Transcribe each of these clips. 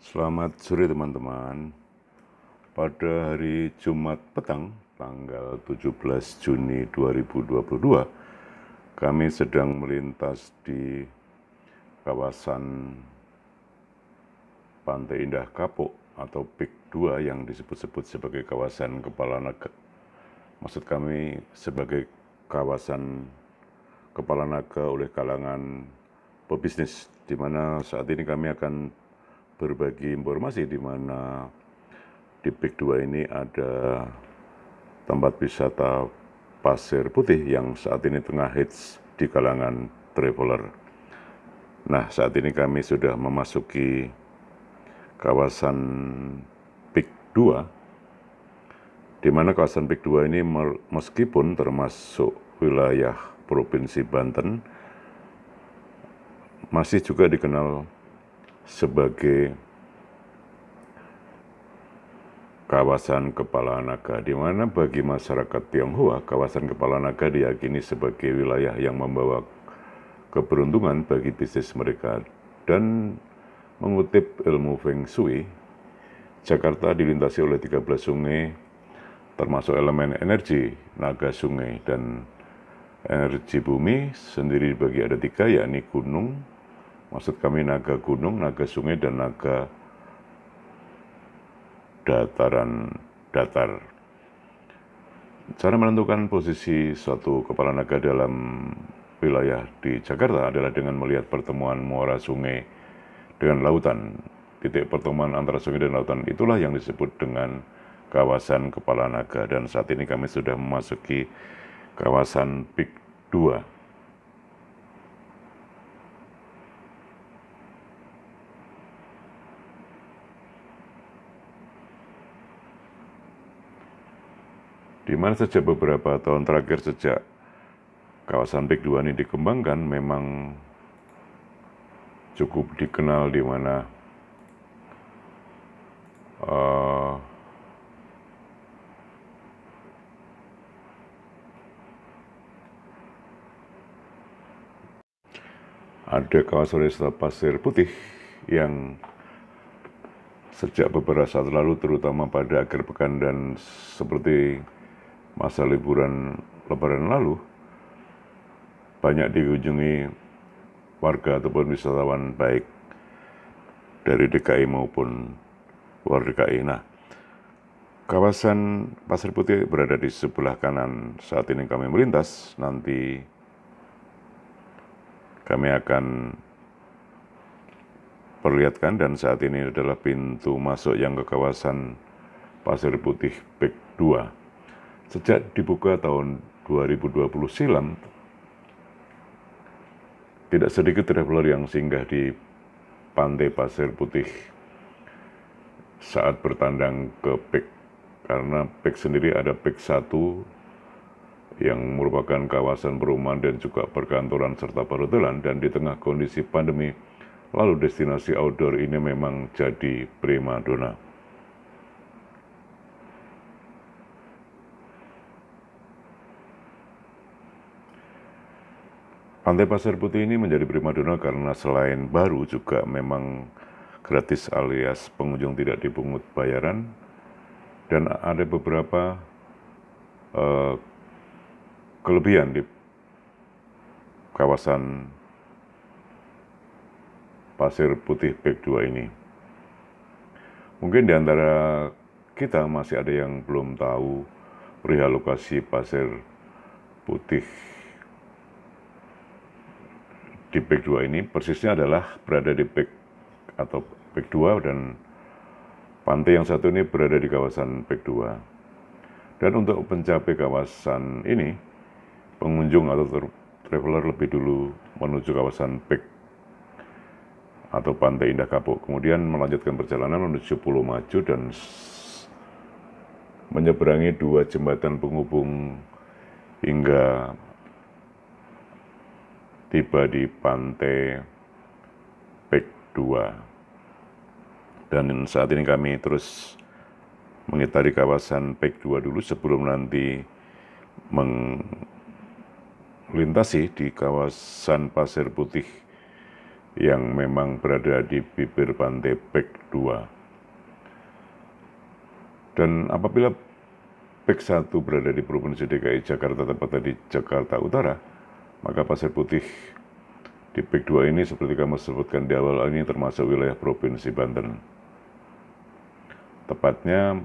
Selamat sore teman-teman. Pada hari Jumat petang, tanggal 17 Juni 2022, kami sedang melintas di kawasan Pantai Indah Kapuk atau PIK 2 yang disebut-sebut sebagai kawasan kepala naga. Maksud kami sebagai kawasan kepala naga oleh kalangan pebisnis, di mana saat ini kami akan berbagi informasi di mana di PIK 2 ini ada tempat wisata pasir putih yang saat ini tengah hits di kalangan traveler. Nah, saat ini kami sudah memasuki kawasan PIK 2, di mana kawasan PIK 2 ini meskipun termasuk wilayah Provinsi Banten, masih juga dikenal sebagai kawasan kepala naga, di mana bagi masyarakat Tionghoa, kawasan kepala naga diyakini sebagai wilayah yang membawa keberuntungan bagi bisnis mereka. Dan mengutip ilmu Feng Shui, Jakarta dilintasi oleh 13 sungai, termasuk elemen energi naga sungai, dan energi bumi sendiri dibagi ada 3, yakni gunung, maksud kami naga gunung, naga sungai, dan naga dataran datar. Cara menentukan posisi suatu kepala naga dalam wilayah di Jakarta adalah dengan melihat pertemuan muara sungai dengan lautan. Titik pertemuan antara sungai dan lautan itulah yang disebut dengan kawasan kepala naga. Dan saat ini kami sudah memasuki kawasan PIK 2. Di mana sejak beberapa tahun terakhir sejak kawasan PIK 2 ini dikembangkan, memang cukup dikenal, di mana ada kawasan wisata pasir putih yang sejak beberapa saat lalu, terutama pada akhir pekan dan seperti masa liburan Lebaran lalu, banyak dikunjungi warga ataupun wisatawan baik dari DKI maupun luar DKI. Nah, kawasan Pasir Putih berada di sebelah kanan saat ini kami melintas. Nanti kami akan perlihatkan, dan saat ini adalah pintu masuk yang ke kawasan Pasir Putih PIK 2. Sejak dibuka tahun 2020 silam, tidak sedikit traveler yang singgah di Pantai Pasir Putih saat bertandang ke PIK, karena PIK sendiri ada PIK 1 yang merupakan kawasan perumahan dan juga perkantoran serta perhotelan, dan di tengah kondisi pandemi, lalu destinasi outdoor ini memang jadi primadona. Pantai Pasir Putih ini menjadi primadona karena selain baru, juga memang gratis alias pengunjung tidak dipungut bayaran, dan ada beberapa kelebihan di kawasan Pasir Putih PIK 2 ini. Mungkin di antara kita masih ada yang belum tahu perihal lokasi Pasir Putih di PIK 2 ini. Persisnya adalah berada di PIK atau PIK 2, dan pantai yang satu ini berada di kawasan PIK 2. Dan untuk mencapai kawasan ini, pengunjung atau traveler lebih dulu menuju kawasan PIK atau Pantai Indah Kapuk, kemudian melanjutkan perjalanan menuju Pulau Maju dan menyeberangi 2 jembatan penghubung hingga tiba di Pantai PIK 2. Dan saat ini kami terus mengitari kawasan PIK 2 dulu sebelum nanti melintasi di kawasan Pasir Putih yang memang berada di bibir pantai PEK 2. Dan apabila PEK 1 berada di Provinsi DKI Jakarta, tepatnya di Jakarta Utara, maka pasir putih di PEK 2 ini seperti kamu sebutkan di awal ini termasuk wilayah Provinsi Banten. Tepatnya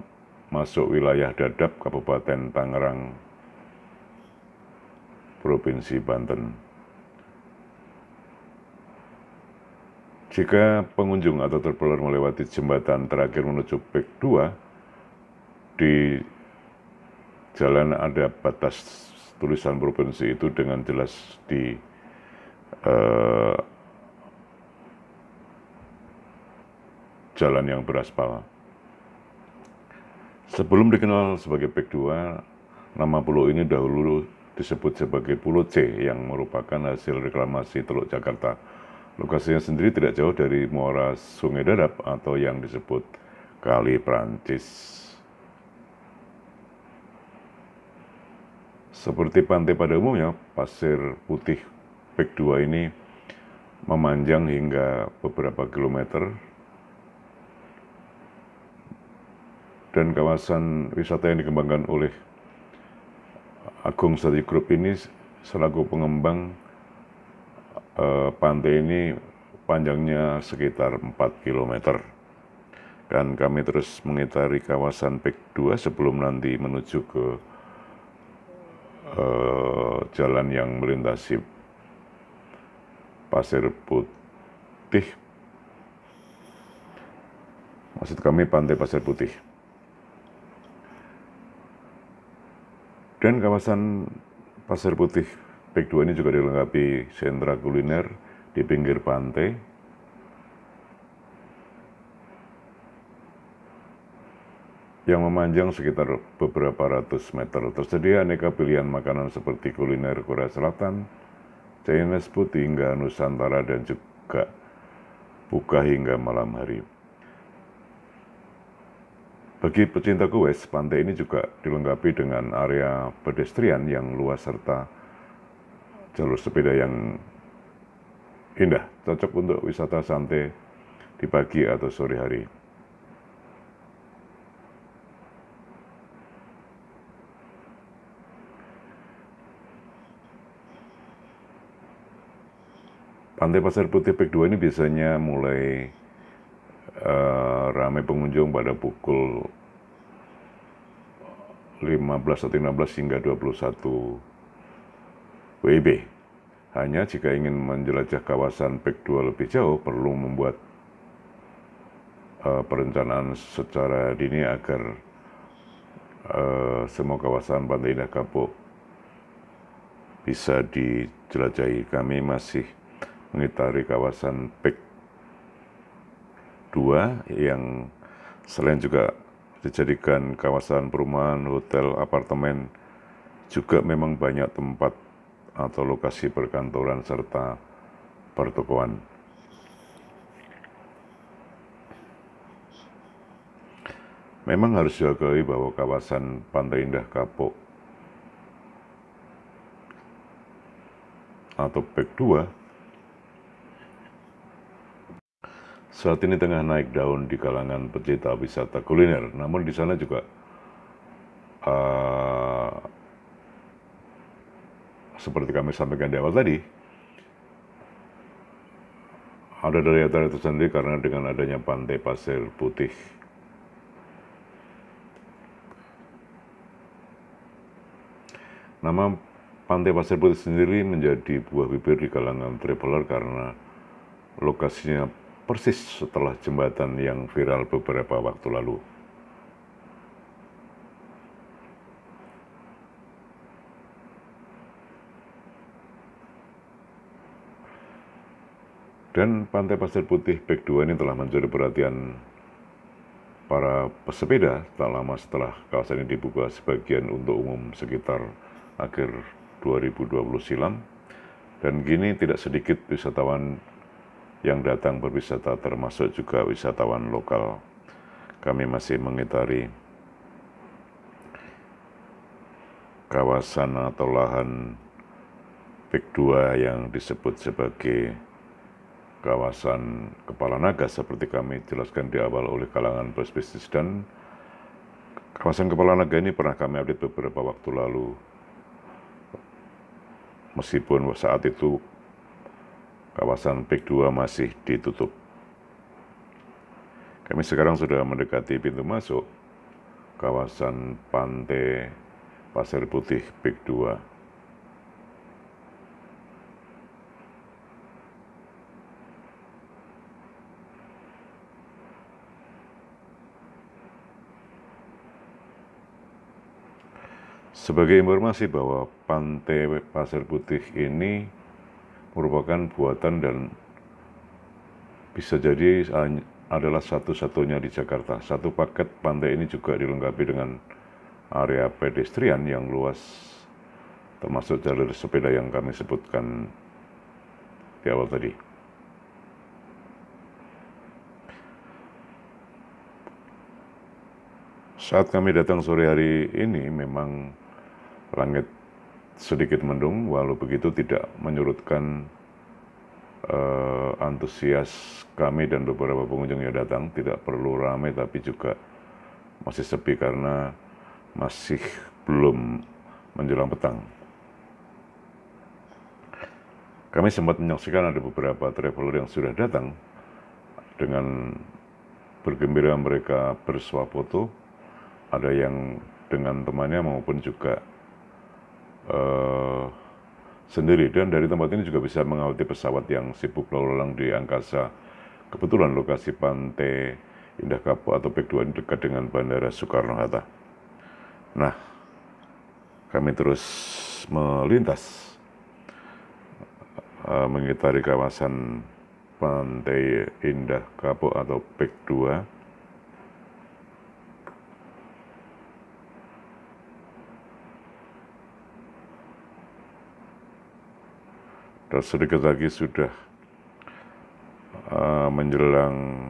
masuk wilayah Dadap, Kabupaten Tangerang, Provinsi Banten. Jika pengunjung atau traveler melewati jembatan terakhir menuju PEK 2, di jalan ada batas tulisan provinsi itu dengan jelas di jalan yang beraspal. Sebelum dikenal sebagai PEK 2, nama pulau ini dahulu disebut sebagai Pulau C yang merupakan hasil reklamasi Teluk Jakarta. Lokasinya sendiri tidak jauh dari muara Sungai Dadap atau yang disebut Kali Prancis. Seperti pantai pada umumnya, pasir putih PEK 2 ini memanjang hingga beberapa kilometer, dan kawasan wisata yang dikembangkan oleh Agung Study Group ini selaku pengembang pantai ini panjangnya sekitar 4 km. Dan kami terus mengitari kawasan PEK 2 sebelum nanti menuju ke jalan yang melintasi pasir putih, maksud kami pantai pasir putih. Dan kawasan pasir putih PEK 2 ini juga dilengkapi sentra kuliner di pinggir pantai, yang memanjang sekitar beberapa ratus meter. Tersedia aneka pilihan makanan seperti kuliner Korea Selatan, Chinese food hingga Nusantara, dan juga buka hingga malam hari. Bagi pecinta goes, pantai ini juga dilengkapi dengan area pedestrian yang luas serta jalur sepeda yang indah, cocok untuk wisata santai di pagi atau sore hari. Pantai Pasir Putih PEK 2 ini biasanya mulai ramai pengunjung pada pukul 15 atau 16 hingga 21 WIB. Hanya jika ingin menjelajah kawasan PEK 2 lebih jauh, perlu membuat perencanaan secara dini agar semua kawasan Pantai Indah Kapuk bisa dijelajahi. Kami masih mengitari kawasan PEK 2 yang selain juga dijadikan kawasan perumahan, hotel, apartemen, juga memang banyak tempat atau lokasi perkantoran serta pertokoan. Memang harus diakui bahwa kawasan Pantai Indah Kapuk atau PEK 2 saat ini tengah naik daun di kalangan pecinta wisata kuliner. Namun di sana juga seperti kami sampaikan di awal tadi, ada daya tarik tersendiri karena dengan adanya pantai pasir putih. Nama pantai pasir putih sendiri menjadi buah bibir di kalangan traveler karena lokasinya persis setelah jembatan yang viral beberapa waktu lalu. Dan Pantai Pasir Putih PEK 2 ini telah mencuri perhatian para pesepeda tak lama setelah kawasan ini dibuka sebagian untuk umum sekitar akhir 2020 silam. Dan kini tidak sedikit wisatawan yang datang berwisata, termasuk juga wisatawan lokal. Kami masih mengitari kawasan atau lahan PEK 2 yang disebut sebagai kawasan Kepala Naga seperti kami jelaskan di awal oleh kalangan bus bisnis, dan kawasan Kepala Naga ini pernah kami update beberapa waktu lalu, meskipun saat itu kawasan PIK 2 masih ditutup. Kami sekarang sudah mendekati pintu masuk kawasan Pantai Pasir Putih PIK 2. Sebagai informasi bahwa Pantai Pasir Putih ini merupakan buatan dan bisa jadi adalah satu-satunya di Jakarta. Satu paket pantai ini juga dilengkapi dengan area pedestrian yang luas, termasuk jalur sepeda yang kami sebutkan di awal tadi. Saat kami datang sore hari ini memang langit sedikit mendung, walau begitu tidak menyurutkan antusias kami dan beberapa pengunjung yang datang. Tidak perlu ramai, tapi juga masih sepi karena masih belum menjelang petang. Kami sempat menyaksikan ada beberapa traveler yang sudah datang dengan bergembira mereka bersuah foto, ada yang dengan temannya maupun juga sendiri, dan dari tempat ini juga bisa mengawati pesawat yang sibuk lalu lalang di angkasa. Kebetulan lokasi Pantai Indah Kapuk atau PIK 2 ini dekat dengan Bandara Soekarno-Hatta. Nah, kami terus melintas mengitari kawasan Pantai Indah Kapuk atau PIK 2. Dan sedikit lagi sudah menjelang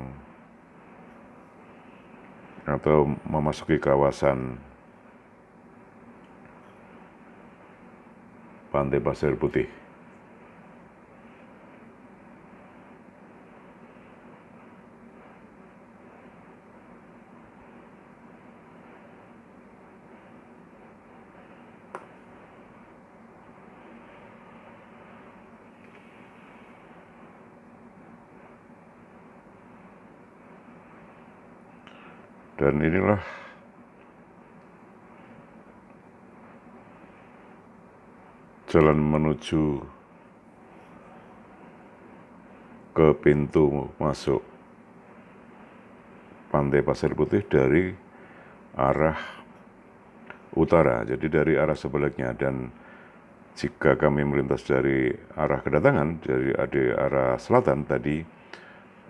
atau memasuki kawasan Pantai Pasir Putih. Dan inilah jalan menuju ke pintu masuk Pantai Pasir Putih dari arah utara, jadi dari arah sebaliknya. Dan jika kami melintas dari arah kedatangan, dari arah selatan tadi,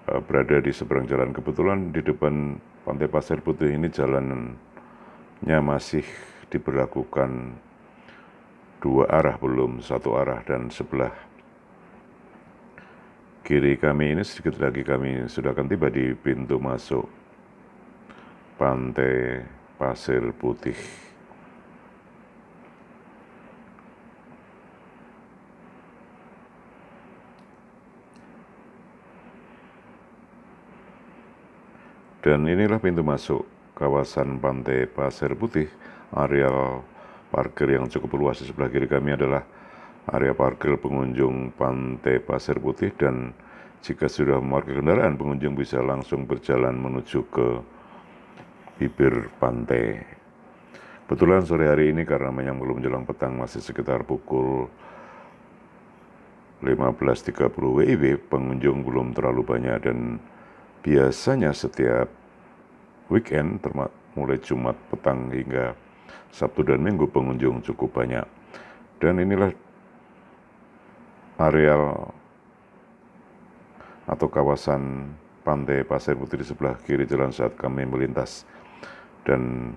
berada di seberang jalan, kebetulan di depan Pantai Pasir Putih ini jalannya masih diberlakukan dua arah, belum satu arah, dan sebelah kiri kami ini sedikit lagi kami sudah akan tiba di pintu masuk Pantai Pasir Putih. Dan inilah pintu masuk kawasan Pantai Pasir Putih. Area parkir yang cukup luas di sebelah kiri kami adalah area parkir pengunjung Pantai Pasir Putih, dan jika sudah memarkir kendaraan, pengunjung bisa langsung berjalan menuju ke bibir pantai. Kebetulan sore hari ini karena memang belum menjelang petang, masih sekitar pukul 15.30 WIB, pengunjung belum terlalu banyak, dan biasanya setiap weekend, mulai Jumat petang hingga Sabtu dan Minggu, pengunjung cukup banyak. Dan inilah areal atau kawasan Pantai Pasir Putih di sebelah kiri jalan saat kami melintas. Dan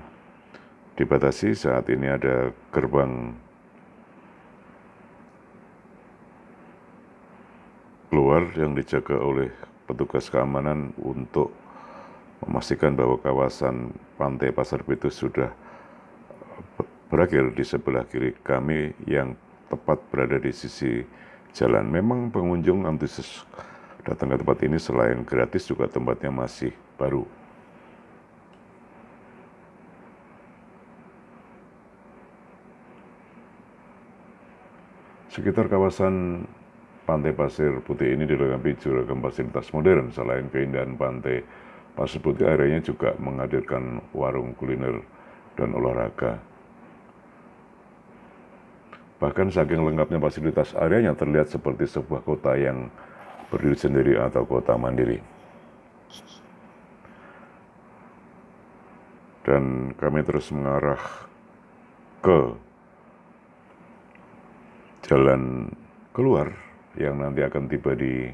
dibatasi saat ini ada gerbang keluar yang dijaga oleh petugas keamanan untuk memastikan bahwa kawasan Pantai Pasir Putih sudah berakhir di sebelah kiri kami yang tepat berada di sisi jalan. Memang pengunjung antusias datang ke tempat ini selain gratis juga tempatnya masih baru. Sekitar kawasan Pantai Pasir Putih ini dilengkapi beragam fasilitas modern. Selain keindahan Pantai Pasir Putih, areanya juga menghadirkan warung kuliner dan olahraga. Bahkan saking lengkapnya fasilitas, areanya terlihat seperti sebuah kota yang berdiri sendiri atau kota mandiri. Dan kami terus mengarah ke jalan keluar yang nanti akan tiba di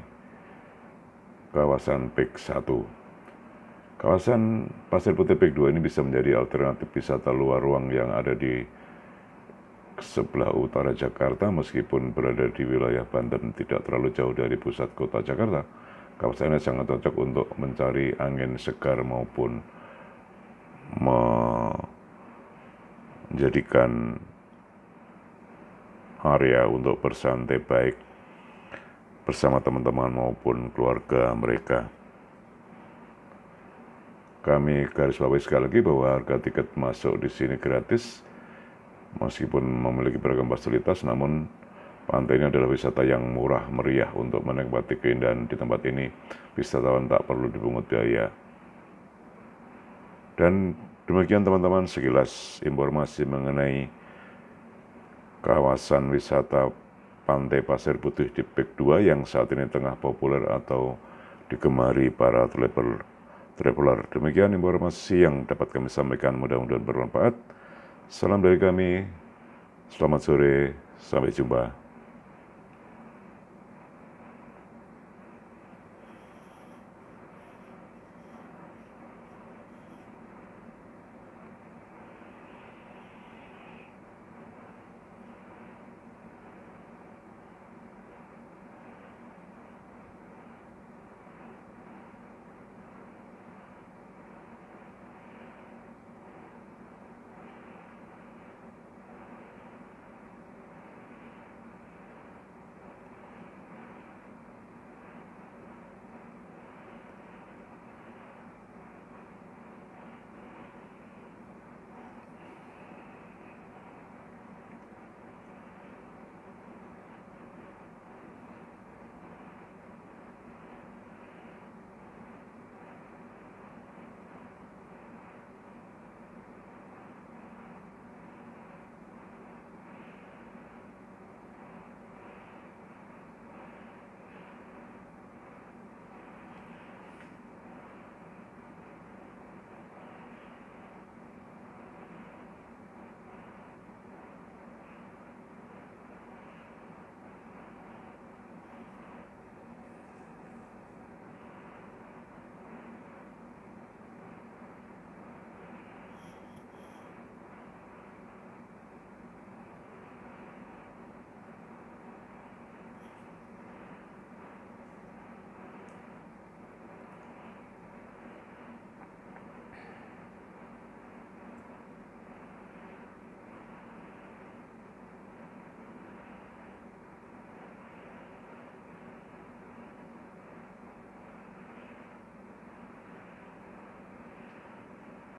kawasan PIK 1. Kawasan Pasir Putih PIK 2 ini bisa menjadi alternatif wisata luar ruang yang ada di sebelah utara Jakarta. Meskipun berada di wilayah Banten, tidak terlalu jauh dari pusat kota Jakarta, kawasan ini sangat cocok untuk mencari angin segar maupun menjadikan area untuk bersantai baik bersama teman-teman maupun keluarga mereka. Kami garis bawahi sekali lagi bahwa harga tiket masuk di sini gratis, meskipun memiliki beragam fasilitas, namun pantai ini adalah wisata yang murah meriah. Untuk menikmati keindahan di tempat ini, wisatawan tak perlu dipungut biaya. Dan demikian teman-teman, sekilas informasi mengenai kawasan wisata Pantai Pasir Putih di PIK 2 yang saat ini tengah populer atau digemari para traveler. Demikian informasi yang dapat kami sampaikan, mudah-mudahan bermanfaat. Salam dari kami, selamat sore, sampai jumpa.